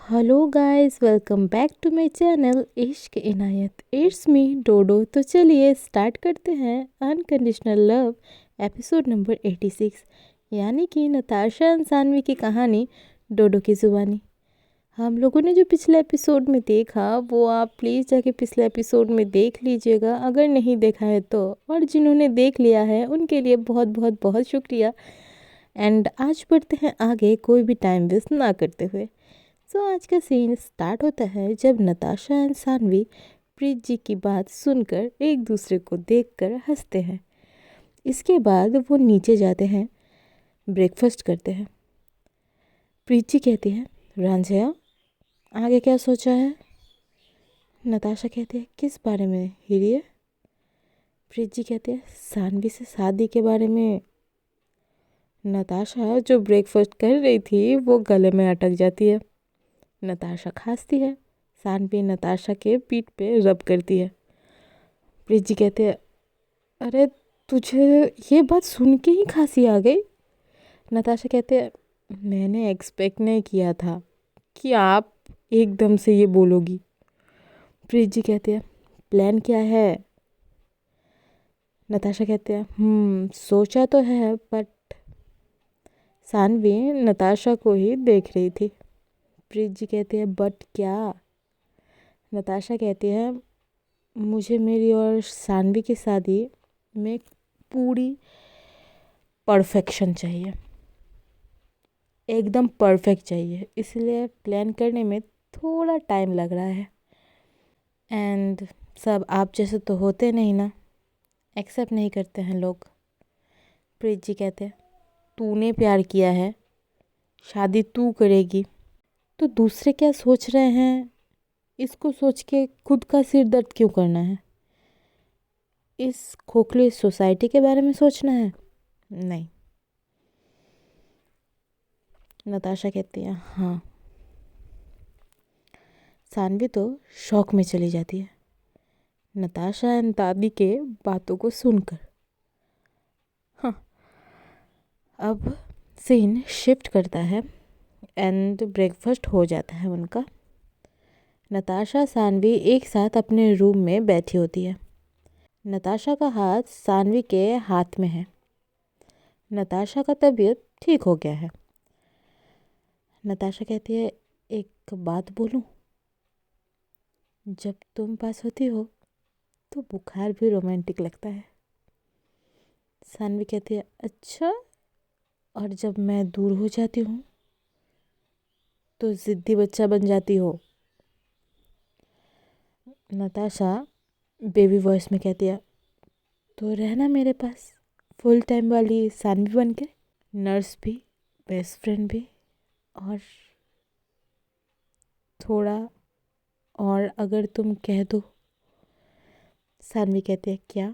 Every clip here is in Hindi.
Hello guys, welcome back to my channel Ishq Inayat. It's me डोडो। तो चलिए स्टार्ट करते हैं अनकंडीशनल लव एपिसोड नंबर 86, यानी कि नताशा और सानवी की कहानी डोडो की ज़ुबानी। हम लोगों ने जो पिछले एपिसोड में देखा वो आप प्लीज़ जाके पिछले एपिसोड में देख लीजिएगा अगर नहीं देखा है तो, और जिन्होंने देख लिया है उनके लिए बहुत बहुत बहुत शुक्रिया। एंड आज बढ़ते हैं आगे कोई भी टाइम वेस्ट ना करते हुए। तो आज का सीन स्टार्ट होता है जब नताशा एंड सानवी प्रीत जी की बात सुनकर एक दूसरे को देखकर हंसते हैं। इसके बाद वो नीचे जाते हैं, ब्रेकफास्ट करते हैं। प्रीत जी कहती है, रांझिया आगे क्या सोचा है? नताशा कहती है, किस बारे में हीरिए? प्रीत जी कहती है, सानवी से शादी के बारे में। नताशा जो ब्रेकफास्ट कर रही थी वो गले में अटक जाती है। नताशा खांसती है। सानवी नताशा के पीठ पे रब करती है। प्रीत जी कहते हैं, अरे तुझे ये बात सुन के ही खांसी आ गई? नताशा कहते हैं, मैंने एक्सपेक्ट नहीं किया था कि आप एकदम से ये बोलोगी। प्रीत जी कहते हैं, प्लान क्या है? नताशा कहते हैं, सोचा तो है बट। सानवी नताशा को ही देख रही थी। प्रीत जी कहते हैं, बट क्या? नताशा कहती है, मुझे मेरी और सानवी की शादी में पूरी परफेक्शन चाहिए, एकदम परफेक्ट चाहिए, इसलिए प्लान करने में थोड़ा टाइम लग रहा है। एंड सब आप जैसे तो होते नहीं ना, एक्सेप्ट नहीं करते हैं लोग। प्रीत जी कहते हैं, तूने प्यार किया है, शादी तू करेगी तो दूसरे क्या सोच रहे हैं इसको सोच के खुद का सिर दर्द क्यों करना है? इस खोखली सोसाइटी के बारे में सोचना है? नहीं। नताशा कहती है, हाँ। सानवी तो शौक में चली जाती है नताशा एंड दादी के बातों को सुनकर। हाँ, अब सीन शिफ्ट करता है एंड ब्रेकफास्ट हो जाता है उनका। नताशा सानवी एक साथ अपने रूम में बैठी होती है। नताशा का हाथ सानवी के हाथ में है। नताशा का तबीयत ठीक हो गया है। नताशा कहती है, एक बात बोलूं? जब तुम पास होती हो तो बुखार भी रोमांटिक लगता है। सानवी कहती है, अच्छा? और जब मैं दूर हो जाती हूँ तो ज़िद्दी बच्चा बन जाती हो। नताशा बेबी वॉइस में कहती है, तो रहना मेरे पास फुल टाइम वाली सानवी बन के, नर्स भी, बेस्ट फ्रेंड भी, और थोड़ा और अगर तुम कह दो। सानवी कहती है, क्या?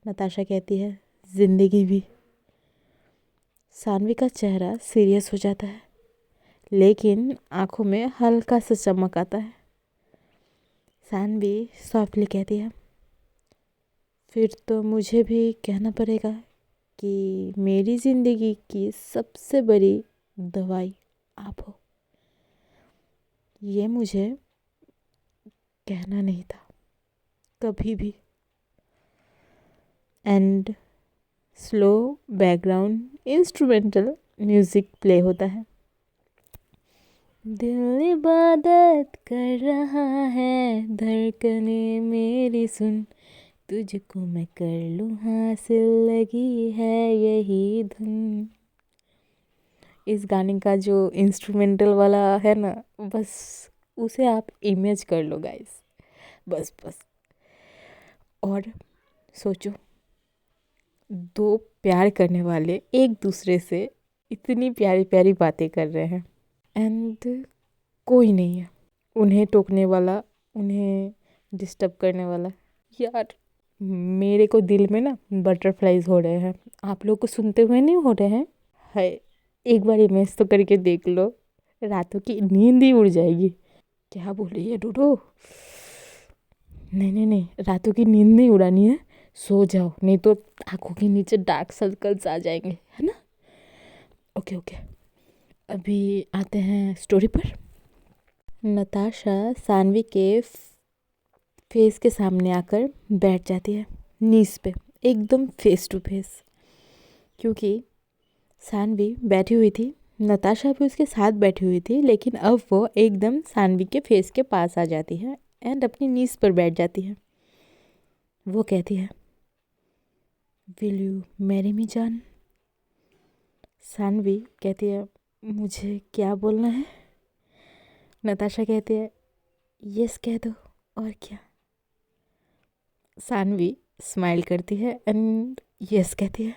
नताशा कहती है, ज़िंदगी भी। सानवी का चेहरा सीरियस हो जाता है लेकिन आंखों में हल्का सा चमक आता है। सानवी सॉफ्टली कहती है, फिर तो मुझे भी कहना पड़ेगा कि मेरी ज़िंदगी की सबसे बड़ी दवाई आप हो। ये मुझे कहना नहीं था कभी भी। And slow background instrumental music play होता है। दिल इबादत कर रहा है, धड़कने मेरी सुन, तुझको मैं कर लूँ हासिल, लगी है यही धुन। इस गाने का जो इंस्ट्रूमेंटल वाला है ना, बस उसे आप इमेज कर लो गाइस, बस बस। और सोचो, दो प्यार करने वाले एक दूसरे से इतनी प्यारी प्यारी बातें कर रहे हैं एंड कोई नहीं है उन्हें टोकने वाला, उन्हें डिस्टर्ब करने वाला। यार, मेरे को दिल में ना बटरफ्लाइज हो रहे हैं। आप लोग को सुनते हुए नहीं हो रहे हैं? है, एक बार इमेज तो करके देख लो, रातों की नींद ही उड़ जाएगी। क्या बोल रही है डूडू? नहीं नहीं नहीं, रातों की नींद नहीं उड़ानी है, सो जाओ, नहीं तो आंखों के नीचे डार्क सर्कल्स आ जाएंगे, है ना? ओके ओके, अभी आते हैं स्टोरी पर। नताशा सानवी के फेस के सामने आकर बैठ जाती है, नीज पे, एकदम फेस टू फेस। क्योंकि सानवी बैठी हुई थी, नताशा भी उसके साथ बैठी हुई थी, लेकिन अब वो एकदम सानवी के फेस के पास आ जाती है एंड अपनी नीज पर बैठ जाती है। वो कहती है, विल यू मैरी मी जान? सानवी कहती है, मुझे क्या बोलना है? नताशा कहती है, यस कह दो, और क्या। सानवी स्माइल करती है एंड यस कहती है।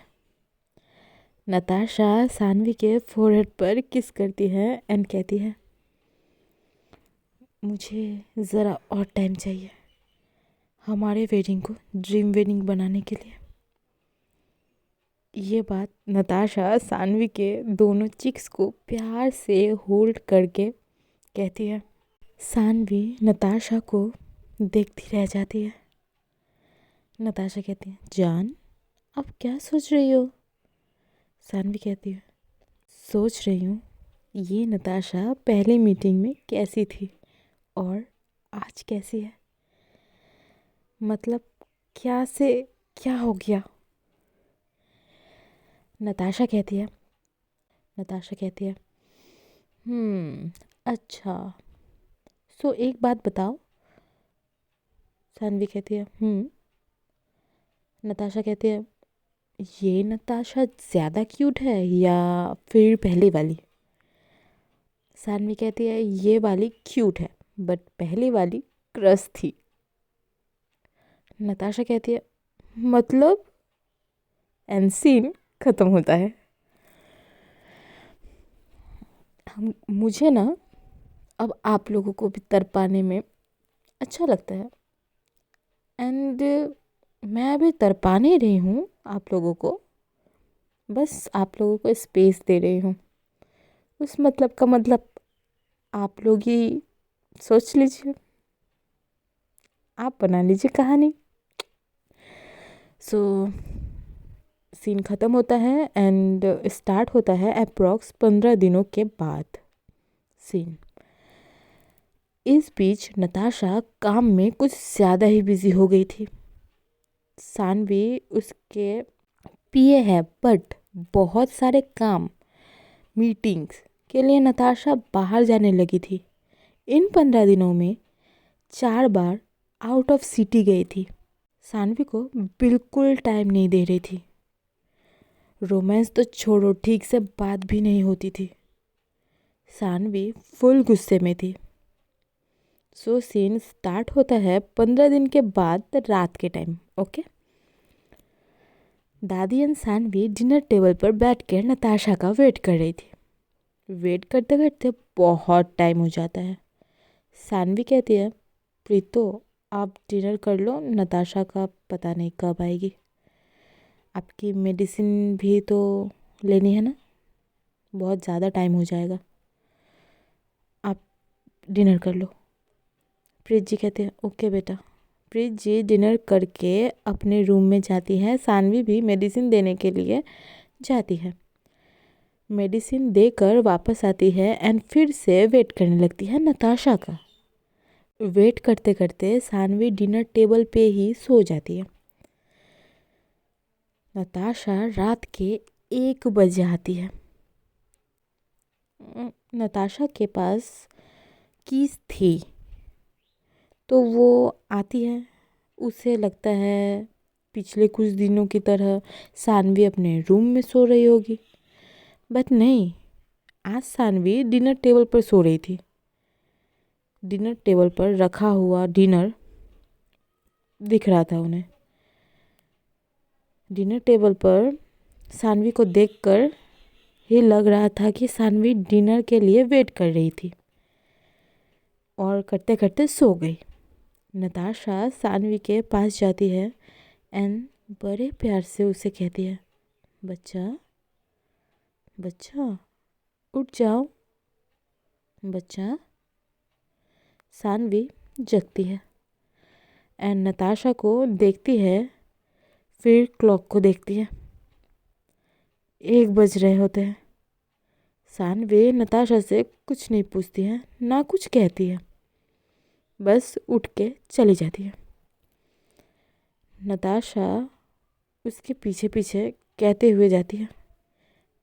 नताशा सानवी के फोरहेड पर किस करती है एंड कहती है, मुझे ज़रा और टाइम चाहिए हमारे वेडिंग को ड्रीम वेडिंग बनाने के लिए। ये बात नताशा सानवी के दोनों चिक्स को प्यार से होल्ड करके कहती है। सानवी नताशा को देखती रह जाती है। नताशा कहती है, जान अब क्या सोच रही हो? सानवी कहती है, सोच रही हूँ ये नताशा पहली मीटिंग में कैसी थी और आज कैसी है। मतलब क्या से क्या हो गया? नताशा कहती है, अच्छा, सो एक बात बताओ। सानवी कहती है, नताशा कहती है, ये नताशा ज़्यादा क्यूट है या फिर पहली वाली? सानवी कहती है, ये वाली क्यूट है बट पहली वाली क्रश थी। नताशा कहती है, मतलब? एंड सीन ख़त्म होता है। मुझे ना अब आप लोगों को भी तड़पाने में अच्छा लगता है एंड मैं अभी तड़पा नहीं रही हूँ आप लोगों को, बस आप लोगों को स्पेस दे रही हूँ। उस मतलब का मतलब आप लोग ही सोच लीजिए, आप बना लीजिए कहानी। सो सीन ख़त्म होता है एंड स्टार्ट होता है अप्रॉक्स 15 दिनों के बाद सीन। इस बीच नताशा काम में कुछ ज़्यादा ही बिजी हो गई थी। सानवी उसके पीए है बट बहुत सारे काम मीटिंग्स के लिए नताशा बाहर जाने लगी थी। इन 15 दिनों में 4 बार आउट ऑफ सिटी गई थी। सानवी को बिल्कुल टाइम नहीं दे रही थी। रोमांस तो छोड़ो, ठीक से बात भी नहीं होती थी। सानवी फुल गुस्से में थी। सो सीन स्टार्ट होता है 15 दिन के बाद रात के टाइम। ओके, दादी एंड सानवी डिनर टेबल पर बैठकर नताशा का वेट कर रही थी। वेट करते करते बहुत टाइम हो जाता है। सानवी कहती है, प्रीतो आप डिनर कर लो, नताशा का पता नहीं कब आएगी। आपकी मेडिसिन भी तो लेनी है ना, बहुत ज़्यादा टाइम हो जाएगा, आप डिनर कर लो। प्रीत जी कहते हैं, ओके बेटा। प्रीत जी डिनर करके अपने रूम में जाती है। सानवी भी मेडिसिन देने के लिए जाती है। मेडिसिन देकर वापस आती है एंड फिर से वेट करने लगती है नताशा का। वेट करते करते सानवी डिनर टेबल पे ही सो जाती है। नताशा रात के 1 बजे आती है। नताशा के पास कीज थी तो वो आती है। उसे लगता है पिछले कुछ दिनों की तरह सानवी अपने रूम में सो रही होगी, बट नहीं, आज सानवी डिनर टेबल पर सो रही थी। डिनर टेबल पर रखा हुआ डिनर दिख रहा था उन्हें। डिनर टेबल पर सानवी को देखकर ये लग रहा था कि सानवी डिनर के लिए वेट कर रही थी और करते करते सो गई। नताशा सानवी के पास जाती है एंड बड़े प्यार से उसे कहती है, बच्चा बच्चा उठ जाओ बच्चा। सानवी जगती है एंड नताशा को देखती है, फिर क्लॉक को देखती है। 1 बज रहे होते हैं। सानवी नताशा से कुछ नहीं पूछती है, ना कुछ कहती है, बस उठ के चली जाती है। नताशा उसके पीछे पीछे कहते हुए जाती है,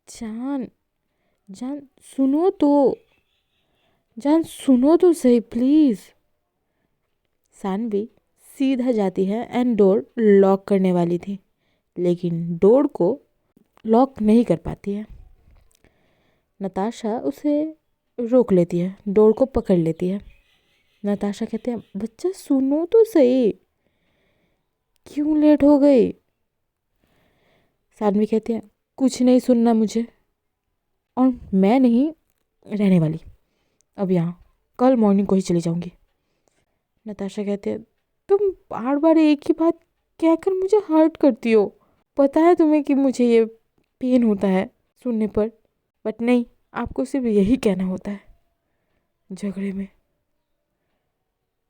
जान जान सुनो तो, जान सुनो तो सही प्लीज़। सानवी सीधा जाती है एंड डोर लॉक करने वाली थी, लेकिन डोर को लॉक नहीं कर पाती है। नताशा उसे रोक लेती है, डोर को पकड़ लेती है। नताशा कहते हैं, बच्चा सुनो तो सही, क्यों लेट हो गई? सानवी कहती है, कुछ नहीं सुनना मुझे, और मैं नहीं रहने वाली अब यहाँ, कल मॉर्निंग को ही चली जाऊंगी। नताशा कहते हैं, तुम बार बार एक ही बात कहकर मुझे हर्ट करती हो। पता है तुम्हें कि मुझे ये पेन होता है सुनने पर, बट नहीं, आपको सिर्फ यही कहना होता है झगड़े में।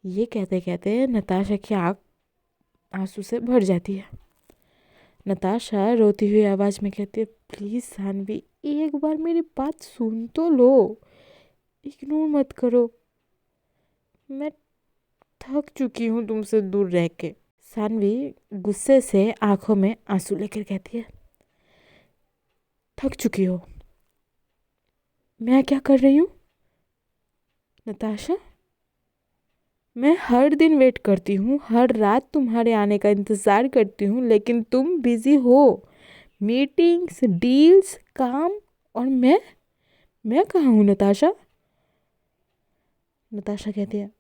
ये कहते कहते नताशा की आँख आंसू से भर जाती है। नताशा रोती हुई आवाज़ में कहती है, प्लीज़ सानवी, एक बार मेरी बात सुन तो लो, इग्नोर मत करो, मैं थक चुकी हूँ तुमसे दूर रह के। सानवी गुस्से से आंखों में आंसू लेकर कहती है, थक चुकी हो? मैं क्या कर रही हूँ नताशा? मैं हर दिन वेट करती हूँ, हर रात तुम्हारे आने का इंतज़ार करती हूँ, लेकिन तुम बिज़ी हो, मीटिंग्स, डील्स, काम, और मैं कहाँ हूँ नताशा? नताशा कहती है,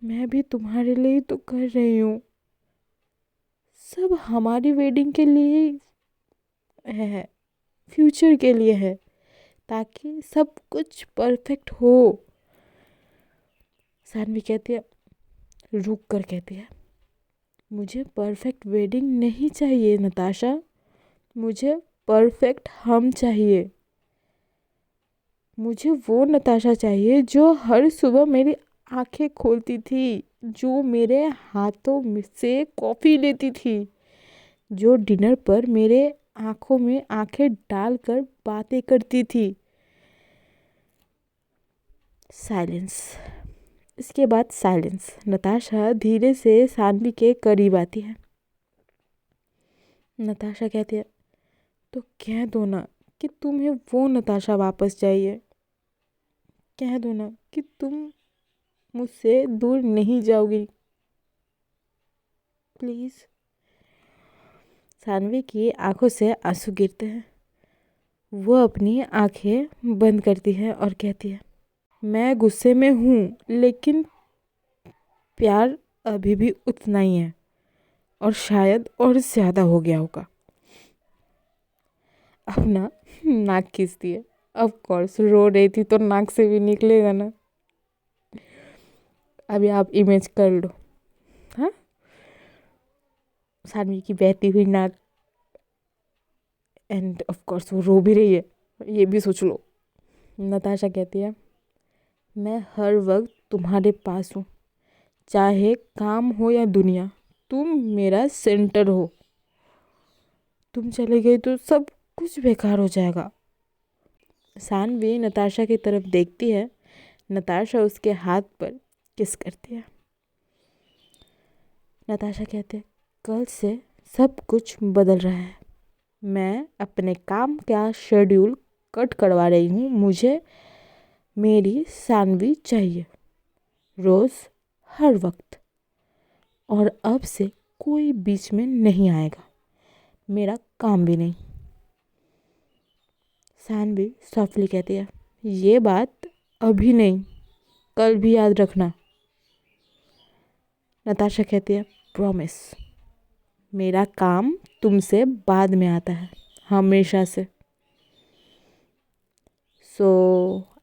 मैं भी तुम्हारे लिए तो कर रही हूँ, सब हमारी वेडिंग के लिए है, फ्यूचर के लिए है, ताकि सब कुछ परफेक्ट हो। सानवी कहती है, रुक कर कहती है, मुझे परफेक्ट वेडिंग नहीं चाहिए नताशा, मुझे परफेक्ट हम चाहिए। मुझे वो नताशा चाहिए जो हर सुबह मेरी आंखें खोलती थी, जो मेरे हाथों में से कॉफ़ी लेती थी, जो डिनर पर मेरे आंखों में आंखें डालकर बातें करती थी। साइलेंस। इसके बाद साइलेंस। नताशा धीरे से सानवी के करीब आती है। नताशा कहती है, तो कह दो ना कि तुम्हें वो नताशा वापस चाहिए, कह दो ना कि तुम मुझसे दूर नहीं जाओगी, प्लीज़। सानवी की आंखों से आंसू गिरते हैं, वो अपनी आंखें बंद करती है और कहती है, मैं गुस्से में हूँ, लेकिन प्यार अभी भी उतना ही है, और शायद और ज़्यादा हो गया होगा। अब ना नाक खींचती है, ऑफ कोर्स रो रही थी तो नाक से भी निकलेगा ना। अभी आप इमेज कर लो, हाँ, सानवी की बहती हुई नाक, एंड ऑफ कोर्स वो रो भी रही है, ये भी सोच लो। नताशा कहती है, मैं हर वक्त तुम्हारे पास हूँ, चाहे काम हो या दुनिया, तुम मेरा सेंटर हो। तुम चले गए तो सब कुछ बेकार हो जाएगा। सानवी नताशा की तरफ देखती है, नताशा उसके हाथ पर किस करती है। नताशा कहते हैं, कल से सब कुछ बदल रहा है, मैं अपने काम का शेड्यूल कट करवा रही हूँ, मुझे मेरी सानवी चाहिए, रोज़, हर वक्त, और अब से कोई बीच में नहीं आएगा, मेरा काम भी नहीं। सानवी सॉफ्टली कहती है, ये बात अभी नहीं, कल भी याद रखना। नताशा कहती है, प्रॉमिस। मेरा काम तुमसे बाद में आता है, हमेशा से।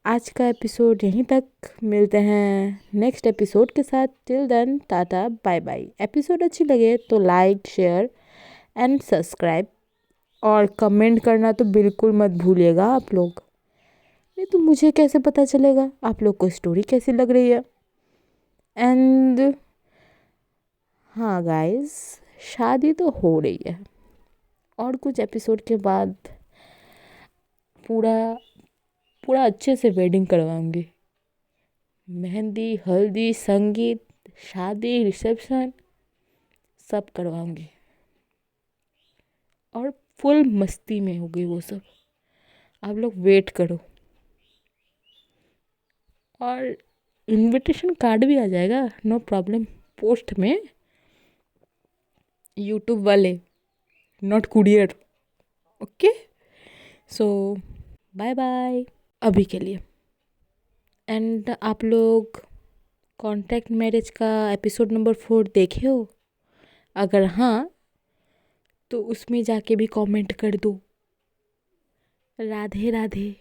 आज का एपिसोड यहीं तक, मिलते हैं नेक्स्ट एपिसोड के साथ। Till then tata bye bye. Episode अच्छी लगे तो लाइक, शेयर एंड सब्सक्राइब, और कमेंट करना तो बिल्कुल मत भूलिएगा आप लोग, नहीं तो मुझे कैसे पता चलेगा आप लोग को स्टोरी कैसी लग रही है। एंड हाँ गाइस, शादी तो हो रही है, और कुछ एपिसोड के बाद पूरा पूरा अच्छे से वेडिंग करवाऊंगी। मेहंदी, हल्दी, संगीत, शादी, रिसेप्शन सब करवाऊंगी। और फुल मस्ती में होगी वो सब। आप लोग वेट करो। और इनविटेशन कार्ड भी आ जाएगा, नो प्रॉब्लम, पोस्ट में। यूट्यूब वाले, not courier. Okay, so bye bye अभी के लिए। एंड आप लोग कॉन्टैक्ट मैरिज का एपिसोड नंबर 4 देखे हो? अगर हाँ, तो उसमें जाके भी कमेंट कर दो राधे राधे।